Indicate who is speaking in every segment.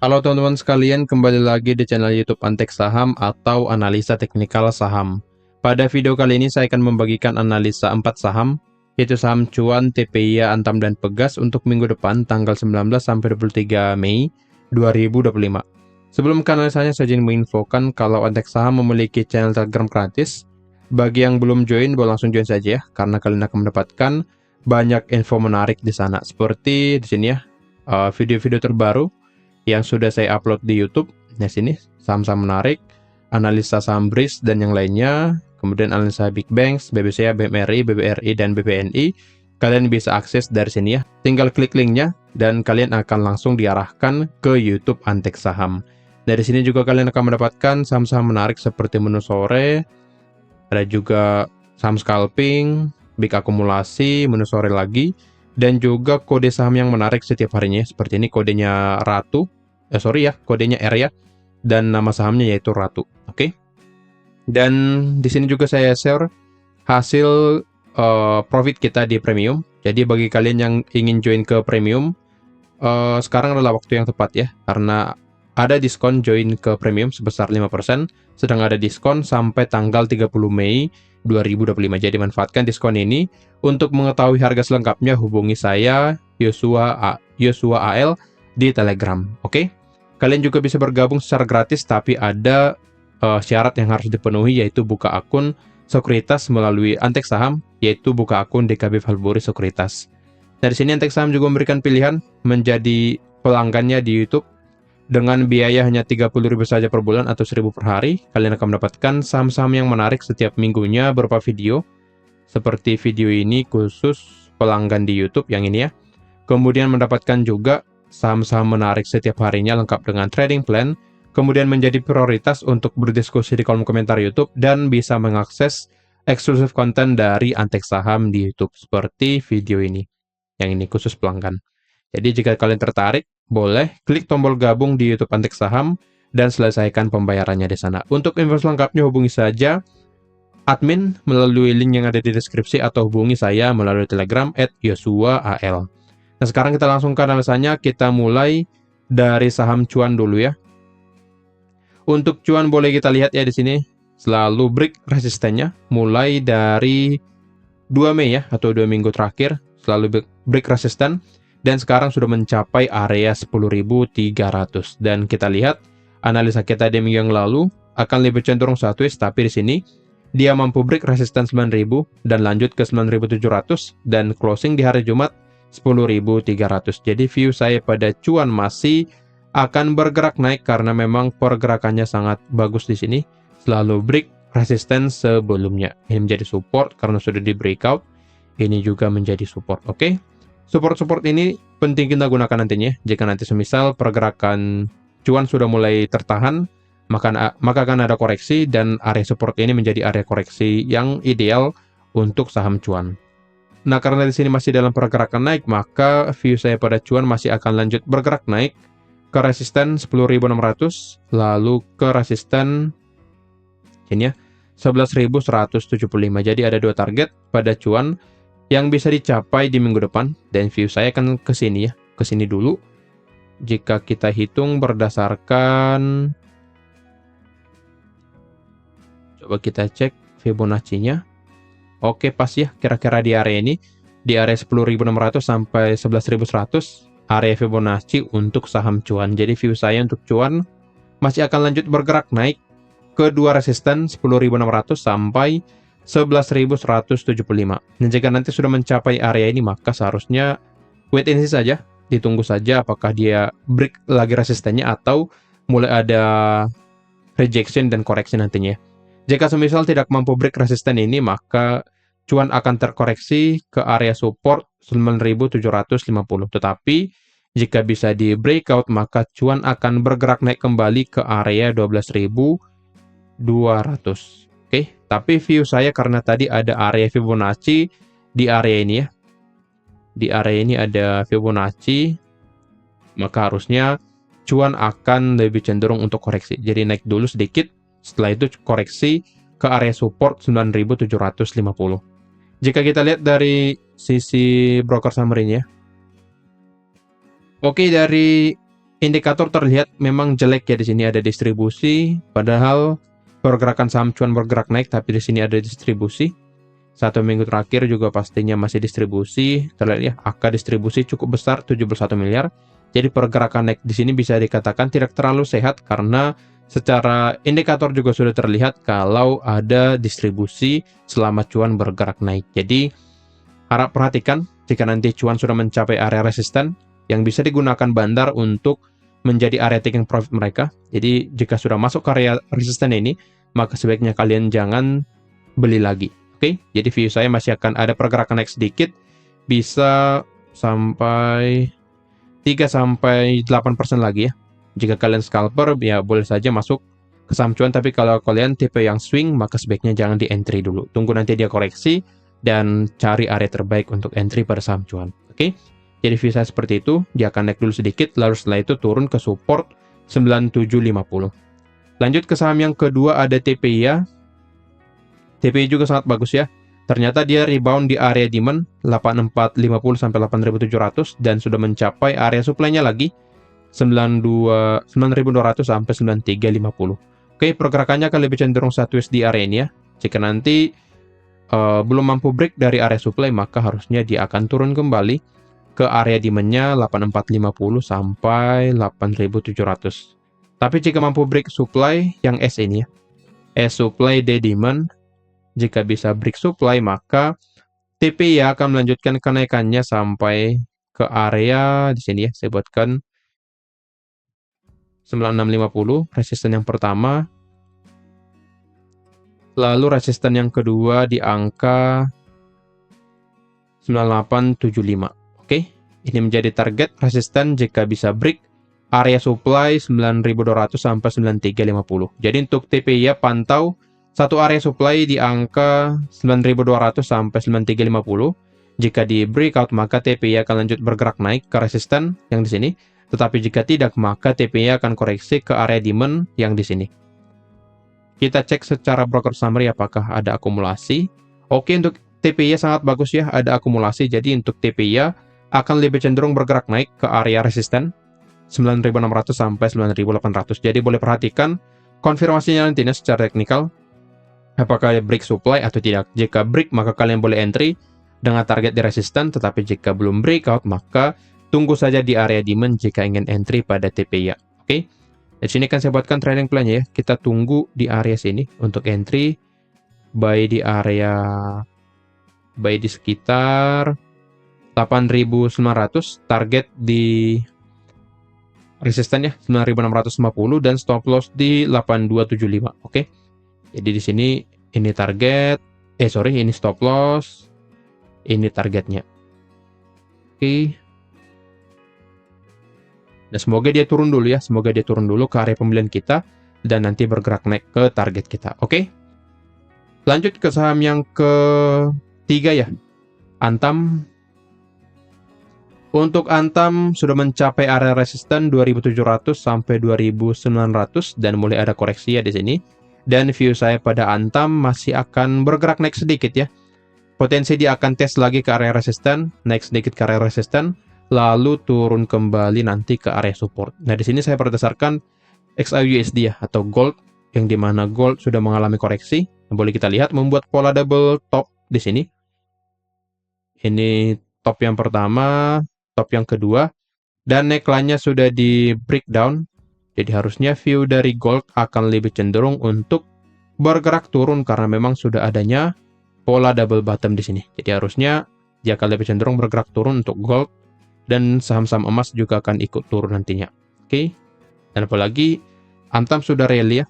Speaker 1: Halo teman-teman sekalian, kembali lagi di channel YouTube Antek Saham atau Analisa Teknikal Saham. Pada video kali ini saya akan membagikan analisa 4 saham, yaitu saham cuan, TPIA, Antam, dan Pegas untuk minggu depan tanggal 19 sampai 23 Mei 2025. Sebelum ke analisanya, saya ingin menginfokan kalau Antek Saham memiliki channel Telegram gratis. Bagi yang belum join, boleh langsung join saja ya, karena kalian akan mendapatkan banyak info menarik di sana. Seperti di sini ya, video-video terbaru yang sudah saya upload di YouTube. Nah, sini saham-saham menarik, analisa saham BRIS dan yang lainnya, kemudian analisa Big Banks, BBCA, BMRI, BBRI, dan BPNI. Kalian bisa akses dari sini ya. Tinggal klik linknya dan kalian akan langsung diarahkan ke YouTube Antek Saham. Dari sini juga kalian akan mendapatkan saham-saham menarik seperti menu sore, ada juga saham scalping, big akumulasi, menu sore lagi, dan juga kode saham yang menarik setiap harinya. Seperti ini kodenya Ratu, kodenya R ya, dan nama sahamnya yaitu Ratu. Oke. Dan di sini juga saya share hasil profit kita di premium. Jadi bagi kalian yang ingin join ke premium, sekarang adalah waktu yang tepat ya, karena ada diskon join ke premium sebesar 5%, sedang ada diskon sampai tanggal 30 Mei 2025. Jadi manfaatkan diskon ini. Untuk mengetahui harga selengkapnya hubungi saya, Yosua AL di Telegram. Oke? Kalian juga bisa bergabung secara gratis, tapi ada syarat yang harus dipenuhi, yaitu buka akun sekuritas melalui Antek Saham, yaitu buka akun DKB Valburi Sekuritas. Dari sini Antek Saham juga memberikan pilihan menjadi pelanggannya di YouTube. Dengan biaya hanya 30.000 saja per bulan atau 1.000 per hari, kalian akan mendapatkan saham-saham yang menarik setiap minggunya berupa video. Seperti video ini khusus pelanggan di YouTube yang ini ya. Kemudian mendapatkan juga saham-saham menarik setiap harinya lengkap dengan trading plan. Kemudian menjadi prioritas untuk berdiskusi di kolom komentar YouTube dan bisa mengakses eksklusif konten dari Antek Saham di YouTube seperti video ini. Yang ini khusus pelanggan. Jadi jika kalian tertarik, boleh klik tombol gabung di YouTube Antek Saham dan selesaikan pembayarannya di sana. Untuk info selengkapnya hubungi saja admin melalui link yang ada di deskripsi atau hubungi saya melalui Telegram @yosuaal. Nah, sekarang kita langsung ke analisanya. Kita mulai dari saham cuan dulu ya. Untuk cuan boleh kita lihat ya di sini selalu break resistennya mulai dari 2 Mei ya, atau 2 minggu terakhir selalu break resisten. Dan sekarang sudah mencapai area 10.300. Dan kita lihat analisa kita di minggu yang lalu akan lebih cenderung sideways, tapi di sini dia mampu break resisten 9.000 dan lanjut ke 9.700 dan closing di hari Jumat 10.300. Jadi view saya pada cuan masih akan bergerak naik karena memang pergerakannya sangat bagus di sini. Selalu break resisten sebelumnya. Ini menjadi support karena sudah di breakout. Ini juga menjadi support. Oke. Support-support ini penting kita gunakan nantinya. Jika nanti semisal pergerakan cuan sudah mulai tertahan, maka akan ada koreksi dan area support ini menjadi area koreksi yang ideal untuk saham cuan. Nah, karena di sini masih dalam pergerakan naik, maka view saya pada cuan masih akan lanjut bergerak naik ke resisten 10.600, lalu ke resisten ini ya 11.175. Jadi ada dua target pada cuan yang bisa dicapai di minggu depan, dan view saya akan ke sini ya, ke sini dulu. Jika kita hitung berdasarkan, coba kita cek Fibonacci-nya. Oke, pas ya, kira-kira di area ini, di area 10.600 sampai 11.100, area Fibonacci untuk saham cuan. Jadi view saya untuk cuan masih akan lanjut bergerak naik ke dua resisten 10.600 sampai 11.175. Dan jika nanti sudah mencapai area ini, maka seharusnya wait and see saja, ditunggu saja apakah dia break lagi resistennya atau mulai ada rejection dan koreksi nantinya. Jika semisal tidak mampu break resisten ini, maka cuan akan terkoreksi ke area support 9.750. Tetapi jika bisa di breakout, maka cuan akan bergerak naik kembali ke area 12.200. Oke, tapi view saya karena tadi ada area Fibonacci di area ini ya. Di area ini ada Fibonacci, maka harusnya cuan akan lebih cenderung untuk koreksi. Jadi naik dulu sedikit, setelah itu koreksi ke area support 9.750. Jika kita lihat dari sisi broker summary-nya. Oke, dari indikator terlihat memang jelek ya, di sini ada distribusi, padahal pergerakan saham cuan bergerak naik, tapi di sini ada distribusi. 1 minggu terakhir juga pastinya masih distribusi. Terlihat ya, angka distribusi cukup besar, 71 miliar. Jadi pergerakan naik di sini bisa dikatakan tidak terlalu sehat karena secara indikator juga sudah terlihat kalau ada distribusi selama cuan bergerak naik. Jadi harap perhatikan jika nanti cuan sudah mencapai area resisten yang bisa digunakan bandar untuk menjadi area taking profit mereka. Jadi jika sudah masuk ke area resisten ini, maka sebaiknya kalian jangan beli lagi. Oke, jadi view saya masih akan ada pergerakan naik sedikit, bisa sampai 3-8% lagi ya. Jika kalian scalper, ya boleh saja masuk ke saham cuan, tapi kalau kalian tipe yang swing, maka sebaiknya jangan di entry dulu. Tunggu nanti dia koreksi, dan cari area terbaik untuk entry pada saham cuan. Oke, jadi view saya seperti itu, dia akan naik dulu sedikit, lalu setelah itu turun ke support 9750. Lanjut ke saham yang kedua, ada TPIA. TPI juga sangat bagus ya. Ternyata dia rebound di area demand 8450 sampai 8700 dan sudah mencapai area supply-nya lagi 92 9200 sampai 9350. Oke, pergerakannya akan lebih cenderung sideways di area ini ya. Jika nanti belum mampu break dari area supply, maka harusnya dia akan turun kembali ke area demand-nya 8450 sampai 8700. Tapi jika mampu break supply yang S ini ya, S supply D demand, jika bisa break supply, maka TPIA akan melanjutkan kenaikannya sampai ke area di sini ya. Saya buatkan 9650, resisten yang pertama. Lalu resisten yang kedua di angka 9875. Oke, ini menjadi target resisten jika bisa break area supply 9200 sampai 9350. Jadi untuk TPIA pantau satu area supply di angka 9200 sampai 9350. Jika di breakout, maka TPIA akan lanjut bergerak naik ke resisten yang di sini. Tetapi jika tidak, maka TPIA akan koreksi ke area demand yang di sini. Kita cek secara broker summary apakah ada akumulasi. Oke, untuk TPIA sangat bagus ya, ada akumulasi. Jadi untuk TPIA akan lebih cenderung bergerak naik ke area resisten 9600 sampai 9800. Jadi boleh perhatikan konfirmasinya nantinya secara teknikal, apakah break supply atau tidak. Jika break, maka kalian boleh entry dengan target di resisten, tetapi jika belum breakout, maka tunggu saja di area demand jika ingin entry pada TPIA. Oke, di sini kan saya buatkan trading plan-nya ya. Kita tunggu di area sini untuk entry, buy di sekitar 8900, target di resisten ya 9650 dan stop loss di 8275. Oke. Jadi di sini ini target, ini stop loss, ini targetnya. Oke. Nah, semoga dia turun dulu ya, semoga dia turun dulu ke area pembelian kita dan nanti bergerak naik ke target kita. Oke. Lanjut ke saham yang ketiga ya, Antam. Untuk Antam sudah mencapai area resisten 2700 sampai 2900 dan mulai ada koreksi ya di sini. Dan view saya pada Antam masih akan bergerak naik sedikit ya. Potensi dia akan tes lagi ke area resisten, naik sedikit ke area resisten, lalu turun kembali nanti ke area support. Nah, di sini saya berdasarkan XAUUSD ya, atau gold, yang dimana gold sudah mengalami koreksi. Boleh kita lihat membuat pola double top di sini. Ini top yang pertama, top yang kedua, dan neckline-nya sudah di breakdown. Jadi harusnya view dari gold akan lebih cenderung untuk bergerak turun karena memang sudah adanya pola double bottom di sini. Jadi harusnya dia akan lebih cenderung bergerak turun untuk gold, dan saham-saham emas juga akan ikut turun nantinya. Oke. Dan apalagi Antam sudah rally ya.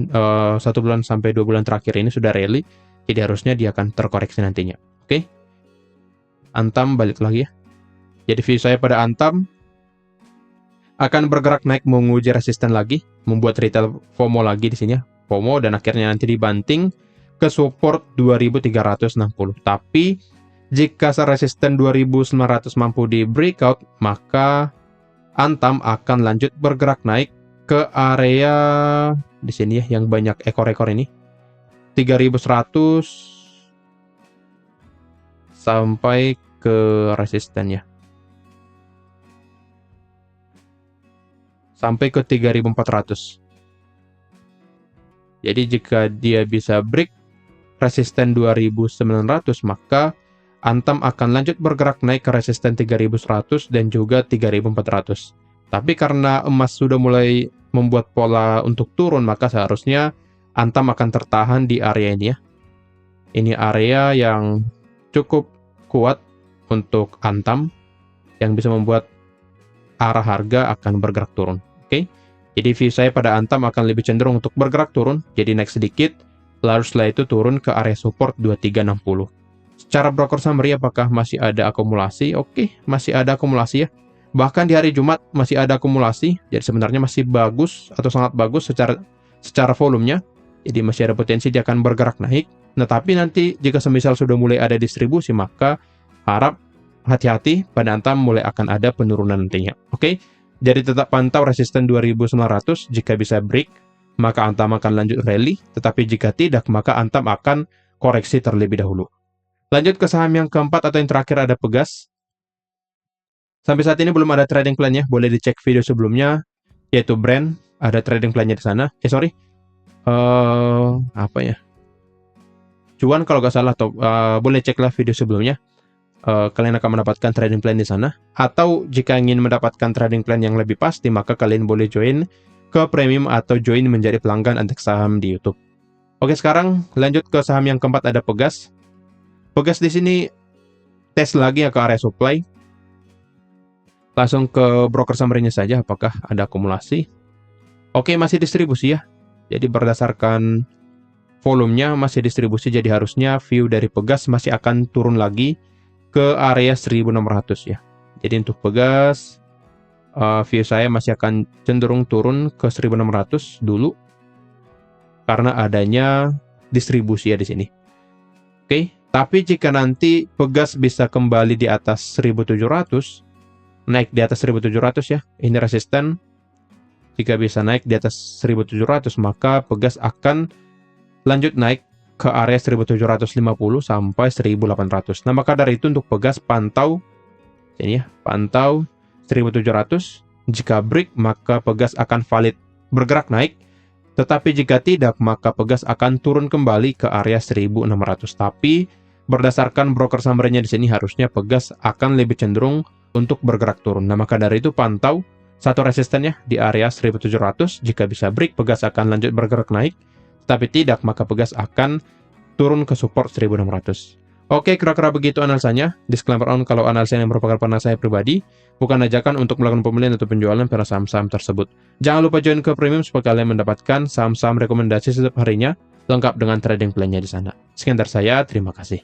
Speaker 1: 1 bulan sampai 2 bulan terakhir ini sudah rally. Jadi harusnya dia akan terkoreksi nantinya. Oke. Antam balik lagi ya. Jadi view saya pada Antam akan bergerak naik menguji resisten lagi, membuat retail FOMO lagi di sini ya. FOMO dan akhirnya nanti dibanting ke support 2360. Tapi jika resisten 2900 mampu di breakout, maka Antam akan lanjut bergerak naik ke area di sini ya yang banyak ekor-ekor ini. 3100 sampai ke resistennya. sampai ke 3.400. Jadi jika dia bisa break resisten 2.900, maka Antam akan lanjut bergerak naik ke resisten 3.100 dan juga 3.400. Tapi karena emas sudah mulai membuat pola untuk turun, maka seharusnya Antam akan tertahan di area ini ya. Ini area yang cukup kuat untuk Antam, yang bisa membuat arah harga akan bergerak turun. Oke? Jadi view saya pada Antam akan lebih cenderung untuk bergerak turun, jadi naik sedikit, lalu setelah itu turun ke area support 2360. Secara broker summary apakah masih ada akumulasi? Oke, masih ada akumulasi ya. Bahkan di hari Jumat masih ada akumulasi, jadi sebenarnya masih bagus atau sangat bagus secara volumenya. Jadi masih ada potensi dia akan bergerak naik. Nah, tapi nanti jika semisal sudah mulai ada distribusi, maka harap hati-hati pada Antam mulai akan ada penurunan nantinya. Oke? Jadi tetap pantau resisten 2.900, jika bisa break, maka Antam akan lanjut rally, tetapi jika tidak, maka Antam akan koreksi terlebih dahulu. Lanjut ke saham yang keempat atau yang terakhir ada Pegas. Sampai saat ini belum ada trading plan-nya, boleh dicek video sebelumnya, yaitu Brand, ada trading plan-nya di sana. Apa ya? Cuan kalau nggak salah, atau boleh ceklah video sebelumnya. Kalian akan mendapatkan trading plan di sana. Atau jika ingin mendapatkan trading plan yang lebih pasti, maka kalian boleh join ke premium atau join menjadi pelanggan Antek Saham di YouTube. Oke, sekarang lanjut ke saham yang keempat ada Pegas. Pegas di sini tes lagi ya ke area supply. Langsung ke broker summary-nya saja apakah ada akumulasi. Oke, masih distribusi ya. Jadi berdasarkan volumenya masih distribusi, jadi harusnya view dari Pegas masih akan turun lagi ke area 1.600 ya. Jadi untuk Pegas, view saya masih akan cenderung turun ke 1.600 dulu karena adanya distribusi ya di sini. Oke, tapi jika nanti Pegas bisa kembali di atas 1.700, naik di atas 1.700 ya, ini resisten. Jika bisa naik di atas 1.700, maka Pegas akan lanjut naik ke area 1.750 sampai 1.800. Nah, maka dari itu untuk Pegas pantau ini ya, pantau 1.700. Jika break, maka Pegas akan valid bergerak naik. Tetapi jika tidak, maka Pegas akan turun kembali ke area 1.600. Tapi berdasarkan broker summary-nya di sini harusnya Pegas akan lebih cenderung untuk bergerak turun. Nah, maka dari itu pantau satu resistennya di area 1.700. Jika bisa break, Pegas akan lanjut bergerak naik. Tapi tidak, maka Pegas akan turun ke support 1.600. Oke, kira-kira begitu analisanya. Disclaimer on kalau analisa yang merupakan pandangan saya pribadi, bukan ajakan untuk melakukan pembelian atau penjualan pada saham-saham tersebut. Jangan lupa join ke premium supaya kalian mendapatkan saham-saham rekomendasi setiap harinya, lengkap dengan trading plan-nya di sana. Sekian dari saya, terima kasih.